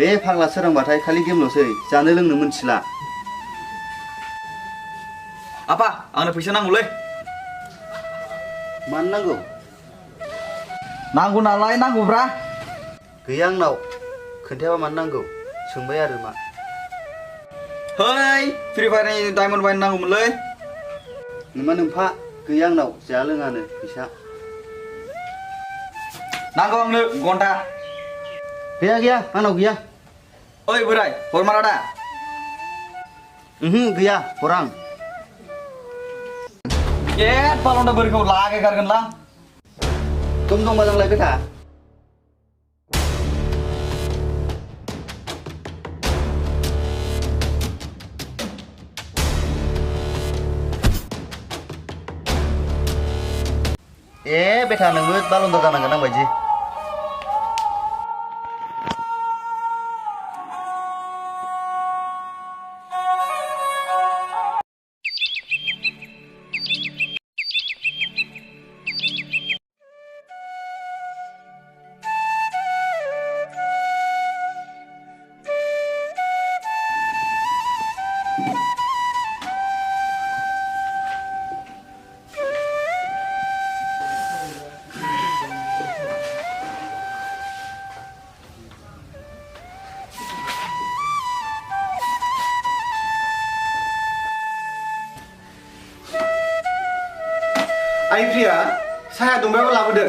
बे फाग्ला सोरांबाथाय खालि गेमल'सै जानो लोंनो मोनथिला। आफा आंनो फैसा नांगौलै। मानो नांगौ? नांगौ नालाय नांगौब्रा। गैया आंनाव। खोन्थायाबा मानो नांगौ? सोंबाय आरो मा? है फ्रि फायारनि डायमन्ड बायनो नांगौमोनलै। नोमा नोमफा गैया आंनाव जाया लोङानो फैसा। नांगौ आंनो घन्टा। गैया गैया आंनाव गैया। ओइ बोराय हरमारा दा? गैया हरा आं। बालन्दा बोरखौ लागायगारगोनलां। दम मोजां लायबाय था। बेथा नोंबो बालन्दा जानांगोन आं बायदि। Ay Priya, saya dongbayaव लाबोदो।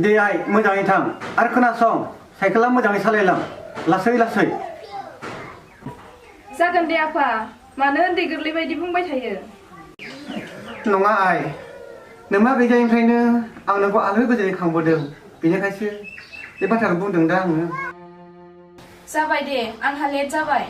दे आइ मोजाङै थां आरो खोनासं साइकेला मोजाङै सालायलां लासै लासै। जागोन दे आफा मानो उन्दै गोरलै बायदि बुंबाय थायो। नङा आइ नोमा गैजायैनिफ्रायनो आं नोंखौ आलो गोजोनै खांबोदों बेनिखायसो बे बाथ्राखौ बुंदों दा आङो। जाबाय दे आंहा लेट जाबाय।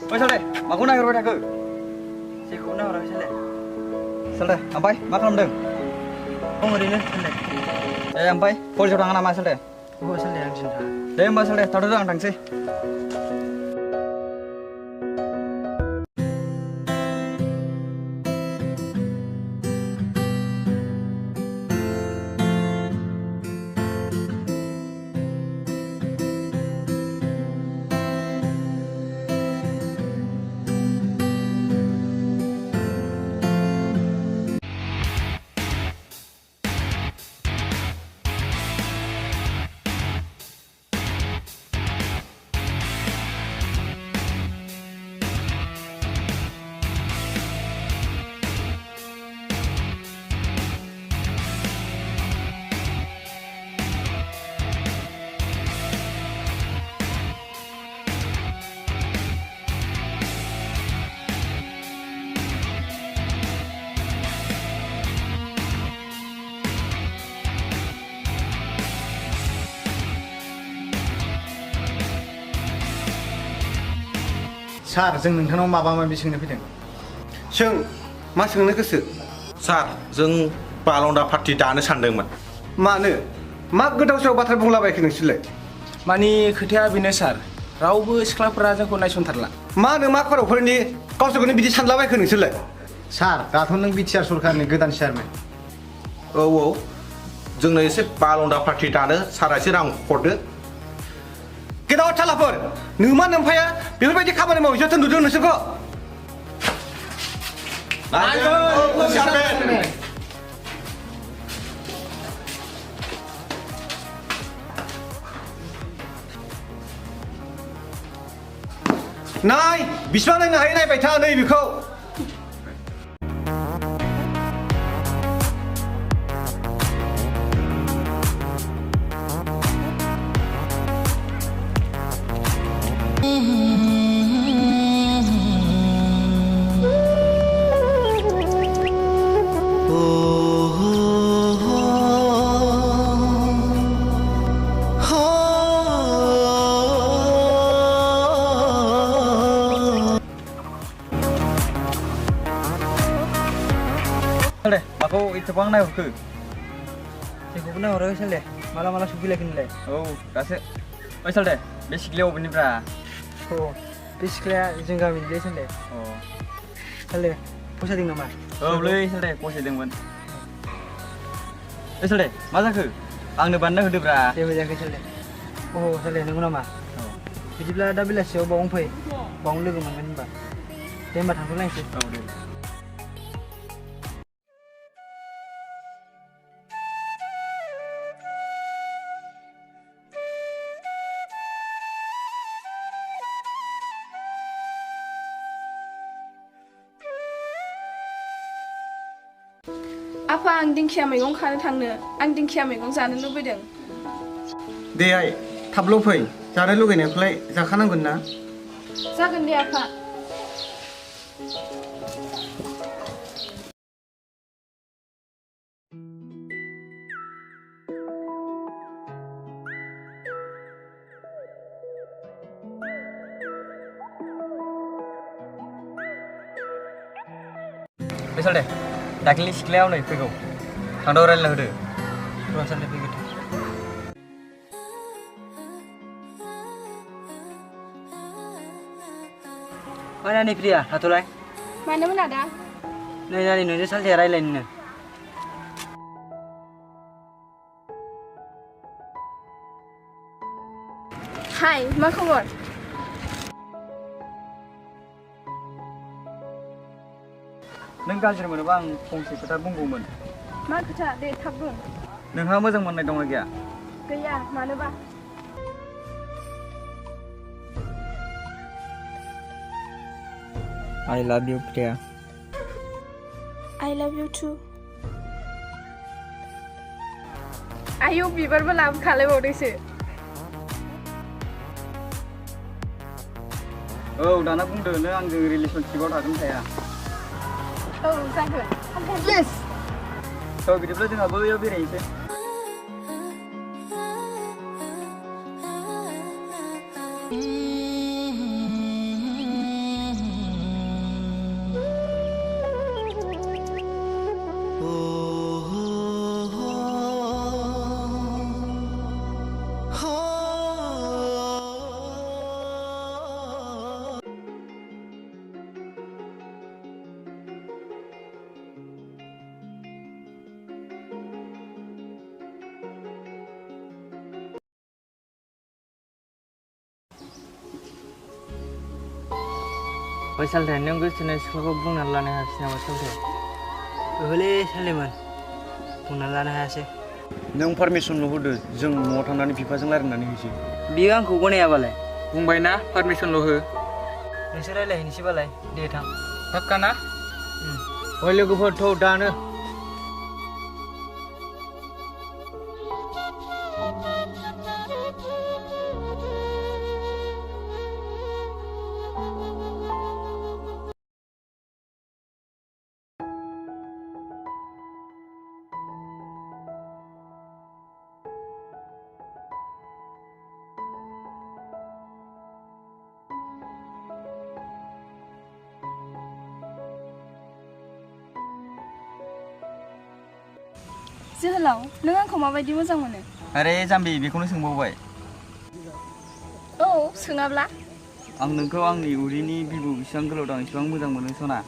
Oi Saleh, maku naik aku. Jeखौ नाहराखै Saleh. Saleh, ओमफ्राय मा खालामदों? दं ओरैनो Saleh. ओमफ्राय कलेजाव थाङा नामा Saleh? Saleh आं दिनै थाङा. दे होमबा Saleh, थाथ'दो आं थांसै. सार जों नोंथांनाव माबा माबि सोंनो फैदों सों मा सोंनो गोसो सार जों बालन्दा पार्टि दानो सानदोंमोन मानो मा गोदाव सोराव बाथ्रा बुंलाबायखो नोंसोरलाय मानि खोथाया बेनो सार रावबो सिख्लाफोरा जोंखौ नायसनथारला मा होनो मा खर'फोरनि गावसोरखौनो बिदि सानलाबायखो नोंसोरलाय सार दाथ' नों बिटिआर सरकारनि गोदान चेयारमेन औ जोंनो एसे बालन्दा पार्टि दानो सारा एसे रां हरदो गेदाव थालाफोर नोमा नोमफाया बेफोरबायदि खामानि मावो जोथोन नुदों नोंसोरखौ नाय बिसिबां नायनो हायो नायबाय था नै बेखौ Saleh, aku itu bang naik ke. Saya pernah orang Saleh, malam-malam sugi lagi nilai. Oh, kasih. Oh Saleh, basically apa ni bra? Oh, basically jenggal nilai Saleh. Oh, Saleh, puasa ding nama. Oh, boleh Saleh, puasa ding man. Saleh, masa ke? Ang depan dah hidup bra. Saya berjaga Saleh. Oh, Saleh, nunggu nama. Oh, bijilah dah bila saya bangun pay, bangun lagi mana bang. Saya mat hantu lain sih. Oh, boleh. Apa आं दिंखिया मैगं खानो थांनो आं दिंखिया मैगं जानो लुबैदों दे आइ थाबल' फै जानो लुगैनायखौलाय जाखानांगोन ना जागोन दे आफा Besok deh, dakhli siklaya nih pego. Kando orang lah udah. Ruang santai pego tu. Mana ni Priya? Satu lagi. Mana ada? Nani nuni santai rai lain ni. Hai, मा खबर? Neng gaज्रि मोनोबा आं फंसे खोथा बुंगौमोन मा खोथा दे थाब बुं नोंहा मोजां मोननाय दंना गैया गैया मानोबा I love you Priya I love you too आयौ बिबारबो लाबोखालायबावदोंसो औ दाना बुंदो नों आंजों रिलेशनशिपआव थागोन थाया औ जागोन yes औ बिदिब्ला जोंहा बैयाव बेरायनोसै Oi Saleh, neng gosoनि सिख्लाखौ बुंनानै लानो हायासै नामा Saleh? ओहोलै सालेमोन बुंनानै लानो हायासै नों पारमिसनल' होदो जों न'आव थांनानै बिफाजों रायलायनानै होसै बियो आंखौ गनायाबालाय बुंबायना पारमिसनल' हो नोंसोर रायलायहैनोसै बालाय दे थां पाक्का ना ओइ लोगोफोर थौ दानो जोहोलाव नों आंखौ माबायदि मोजां मोनो? आरे जाम्बि बेखौनो सोंबावबाय। औ सोङाब्ला? आं नोंखौ आंनि उदैनि बिबु बेसेबां गोलाव दं एसेबां मोजां मोनो सना।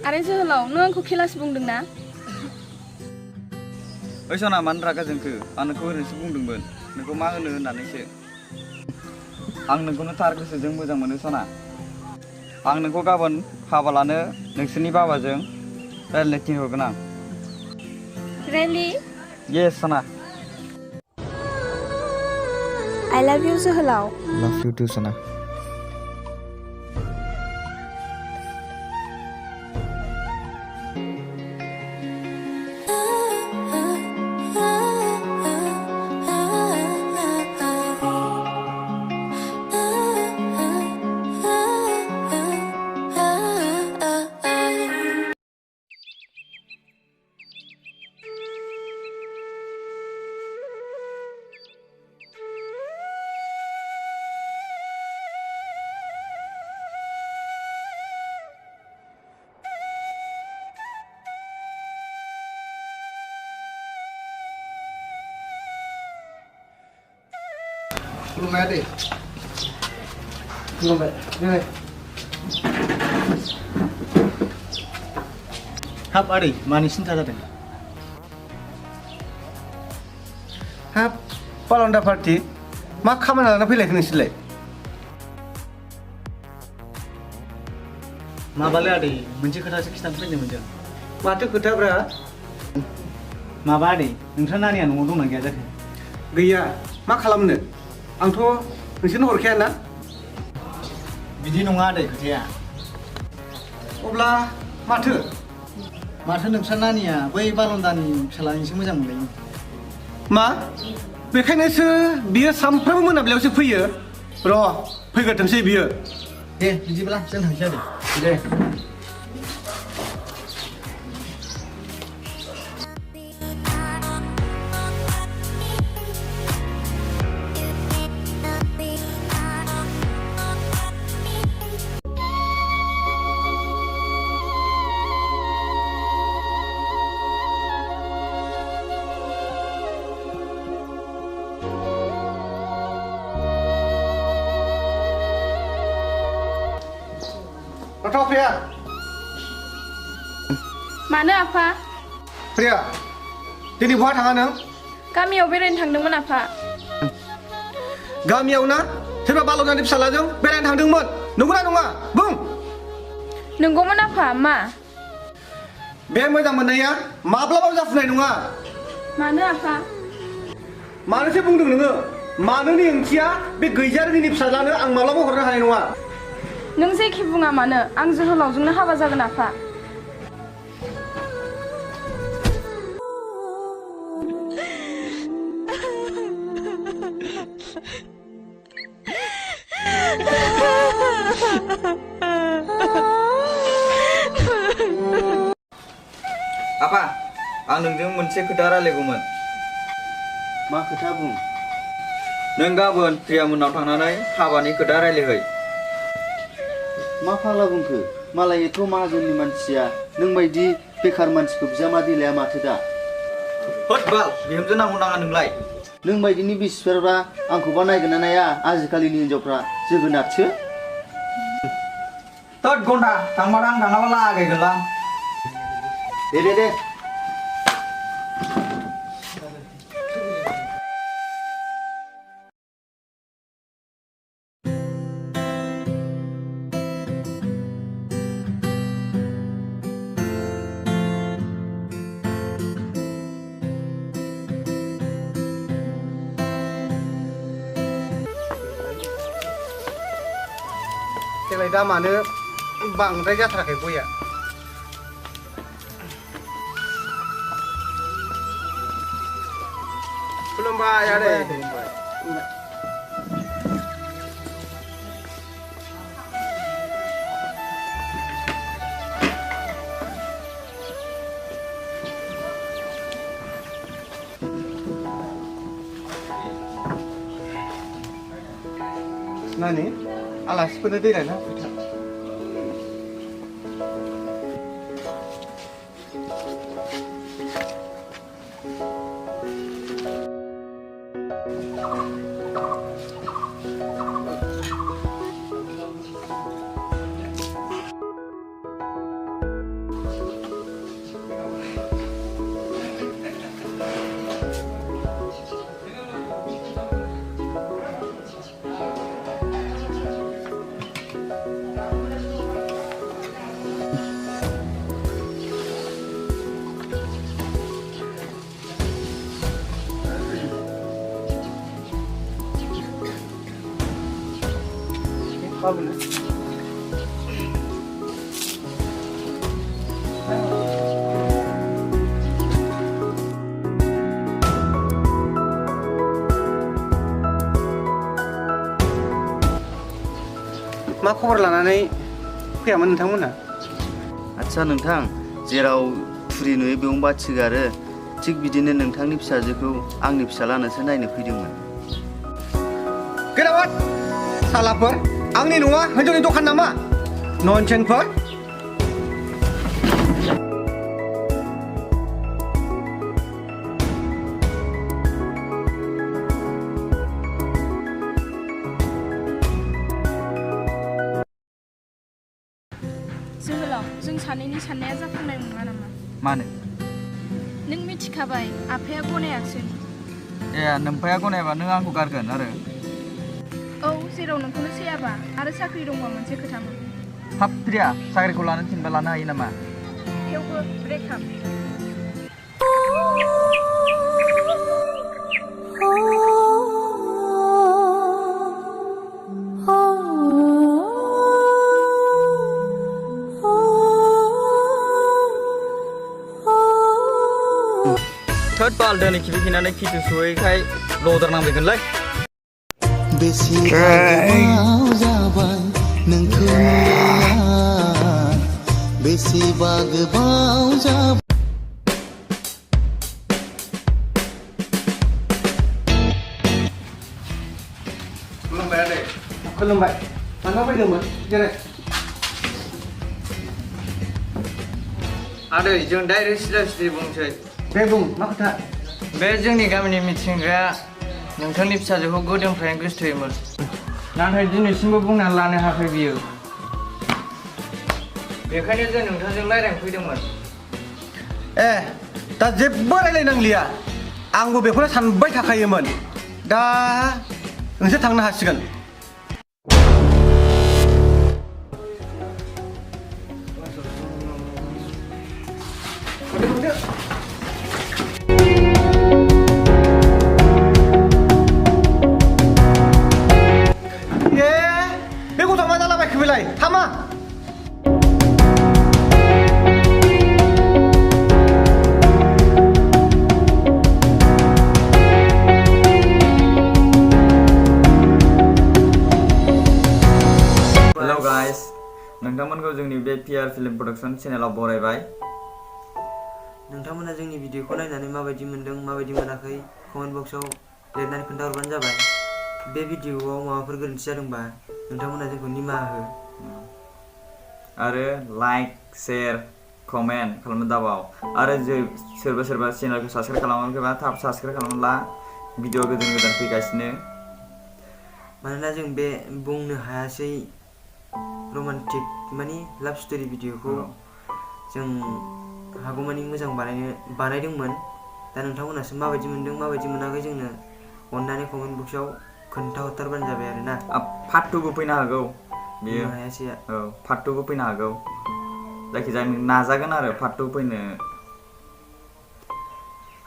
आरे जोहोलाव नों आंखौ खेलासो बुंदों ना? ओइ सना मानो रागा जोंखो? आं नोंखौ ओरैनोसो बुंदोंमोन नोंखौ मा होनो होननानैसो। आं नोंखौनो थार गोसोजों मोजां मोनो सना। आं नोंखौ गाबोन हाबा लानो नोंसोरनि बाबाजों रायज्लायनो थिनहरगोन आं। Really? Yes सना। I love you जोहोलाव। Love you too सना। खुलुमबाय आदै। खुलुमबाय। नै हाब आदै मानि सिन्था जादों? हाब पालन्दा पार्टि मा खामानि लाना फैलायखो नोंसोरलाय? माबालै आदै मोनसे खोथासो खिथानो फैदोंमोन जों। माथो खोथाब्रा? माबा आदै नोंस्रा नानिया न'आव दंना गैया जाखो? गैया मा खालामनो? आंथ' नोंसोरनो हरखाया ना? बिदि नङा आदै खोथाया। अब्ला माथो? माथो नोंस्रा नानिया बै बालन्दानि फिसालानिसो मोजां मोनलायो। मा? बेखायनोसो बियो सामफ्रामबो मोनाबिलियावसो फैयो? र' फैग्रोथोंसै बियो। दे बिदिब्ला जों थांसै आदै। दे। Priya. मानो आफा? Priya, दिनै बहा थाङा नों? गामियाव बेरायनो थांदोंमोन आफा। गामियाव ना? सोरबा बालन्दानि फिसालाजों बेरायनो थांदोंमोन। नंगौना नङा? बुं। नंगौमोन आफा मा? बे मोजां मोननाया माब्लाबाबो जाफुंनाय नङा। मानो आफा? मानोसो बुंदों नोङो? मानोनि ओंथिया बे गैजारोङिनि फिसाज्लानो आं माब्लाबा हरनो हानाय नङा। नों जेखि बुङा मानो आं जोहोलावजोंनो हाबा जागोन आफा। आफा आं नोंजों मोनसे खोथा रायलायगौमोन। मा खोथा बुं? नों गाबोन प्रिया मोननाव थांनानै हाबानि खोथा रायलायहै। मा फाग्ला बुंखो? मालाय एथ' माहाजोननि मानसिया नों बायदि बेखार मानसिखौ बिजामादै लाया माथो दा? होद बाल बिहामजो नांगौ नाङा नोंलाय? नों बायदिनि बिसिफोरबा आंखौबा नायगोन ना नाया आजिखालिनि हिनजावफ्रा जोगोनारसो। होद गन्दा थांबानो आं थाङाबा लागायगोनलां। दे। देग्लाय दामानो बांद्राय जाथाराखै गया। खुलुमबाय आदै। Nani? आलासिफोरनो दै लायना होफैथा। Bungnw. मा खबर लानानै फैयामोन नोंथांमोना? आदसा नोंथां, जेराव थुरि नुयो बेयावनो बाथि गारो, थिग बिदिनो नोंथांनि फिसाजोखौ आंनि फिसालानोसो नायनो फैदोंमोन। गेरावाट सालाफोर, आंनि न'आ हिन्जावनि दखान नामा? ननसेन्सफोर। जोहोलाव, जों सानैनि साननाया जाफुंनाय नङा नामा? मानो? नों मिथिखाबाय आफाया गनायाखिसै। नोम्फाया गनायाबा नों आंखौ गारगोन आरो? औ, जेराव नोंखौनो सैयाबा आरो साख्रि दंबा मोनसे खोथामोन। हाब प्रिया, साख्रिखौ लानो थिनबा लानो हायो नामा? थेवबो ब्रेकआप। थोद बाल दोनै खिफिफिननानै खिथु सहैखाय लदार नांबायगोनलै। बेसेबा गोबाव जाबाय नोंखौ नुयिया, बेसेबा गोबाव जाबाय। खुलुमबाय आदै। खुलुमबाय। मानो फैदोंमोन? जिराय। आदै, जों डाइरेक्ट सिदा बुंसै। दे बुं, मा खोथा? बे जोंनि गामिनि मिथिंगाया नोंथांनि फिसाजोखौ गोदोनिफ्रायनो गोसोथोयोमोन, नाथाय दिनैसिमबो बुंनानै लानो हायाखै बियो। बेखायनो जों नोंथांजों रायज्लायनो फैदोंमोन। ए, दा जेबो रायलायनांलिया। आंबो बेखौनो सानबाय थाखायोमोन। दा नोंसोर थांनो हासिगोन। बे गथ'आ मा जालाबायखो बेलाय? हामा। हेलौ गाइस, नोंथांमोनखौ जोंनि बे पिआर फिल्म प्रडाक्शन चेनेलाव बरायबाय। नोंथांमोना जोंनि भिडिअखौ नायनानै माबायदि मोन्दों माबायदि मोनाखै कमेन्ट बक्सआव लिरनानै खोन्थाहरबानो जाबाय। बे भिडिअआव माबाफोर गोरोन्थि जादोंबा नोंथांमोना जोंखौ निमाहा हो। आरो लाइक, शेयार, कमेन्ट खालामनो दाबाव। आरो सोरबा चेनेलखौ साबस्क्राइब खालामाखैबा थाब साबस्क्राइब खालामब्ला भिडिअ गोदान फैगासिनो। मानोना जों बे बुंनो हायासै रमान्टिक माने लाभ स्ट'रि भिडिअखौ जों हागौमानि मोजां बानायदोंमोन। दा नोंथांमोनासो माबायदि मोन्दों माबायदि मोनाखै जोंनो अननानै कमेन्ट बक्सआव खोन्थाहरथारबानो जाबाय आरो ना। पार्ट 2बो फैनो हागौ बेयो। हायासैया। औ, पार्ट 2बो फैनो हागौ। जायखिजाया नाजागोन आरो पार्ट 2 फैनो।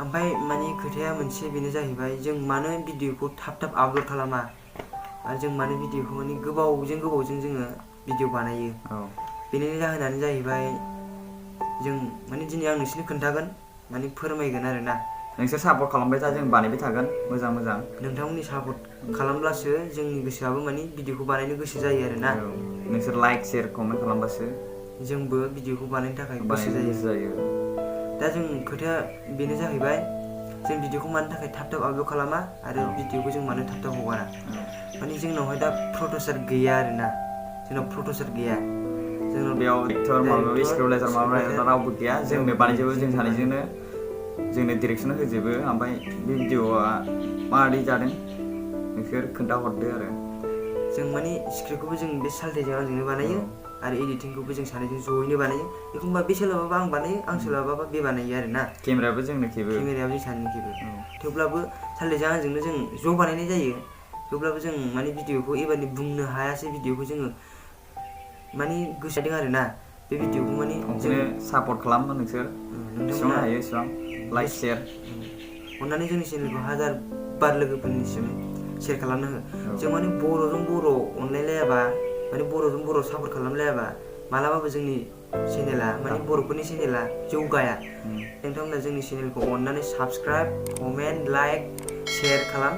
ओमफ्राय माने खोथाया मोनसे बेनो जाहैबाय, जों मानो भिडिअखौ थाब आपल'ड खालामा आरो जों मानो भिडिअखौ माने गोबावजों जोङो भिडिअ बानायो। बेनि जाहोनानो जाहैबाय जों माने दिनै आं नोंसोरनो खोन्थागोन, माने फोरमायगोन आरो ना। नोंसोर सापर्ट खालामबाय था, जों बानायबाय थागोन मोजां। नोंथांमोननि सापर्ट खालामब्लासो जोंनि गोसोआबो माने भिडिअखौ बानायनो गोसो जायो आरो ना। नोंसोर लाइक, शेयार, कमेन्ट खालामबासो जोंबो भिडिअखौ बानायनो थाखाय गोसो जायो। दा जों खोथाया बेनो जाहैबाय, जों भिडिअखौ मानो थाखाय थाब थाब आपल'ड खालामा आरो भिडिअखौ जों मानो थाब थाब हगारा माने जोंनावहाय दा प्रडिउसार गैया आरोना जोंनाव प्रडिउसार गैया जोंनाव बेयाव एक्टर माबा स्क्रिप्टराइटार माबा रावबो गैया जोंनो बानायजोबो जों सानैजोंनो जोंनो डिरेक्सन होजोबो ओमफ्राय बे भिडिअआ माबायदि जादों नोंसोर खोन्थाहरदो आरो जों माने स्क्रिप्टखौबो जों बे सालथेजों आंजोंनो बानायो आरो एडिटिंखौबो जों सानैजों जयैनो बानायो एखमबा बे सोलाबाबा आं बानायो आं सोलाबाबा बे बानायो आरोना केमेरायाबो जोंनो खेबो केमेरायाबो जों सानैनो खेबो थेवब्लाबो सालथेजों आंजोंनो जों ज' बानायनाय जायो थेवब्लाबो जों माने भिडिअखौ एबारनि बुंनो हायासै भिडिअखौ जोङो माने गोसो जादों आरोना बे भिडिअखौ माने जोङो सापर्ट खालामो नोंसोर बेसेबां हायो एसेबां लाइक शेयार अननानै जोंनि चेनेलखौ 1000 बार लोगोफोरनिसिम शेयार खालामना हो जों माने बर'जों बर' अनलायलायाबा माने बर'जों बर' सापर्ट खालामलायाबा मालाबाबो जोंनि चेनेला माने बर'फोरनि चेनेला जौगाया नोंथांमोना जोंनि चेनेलखौ अननानै साबस्क्राइब कमेन्ट लाइक शेयार खालाम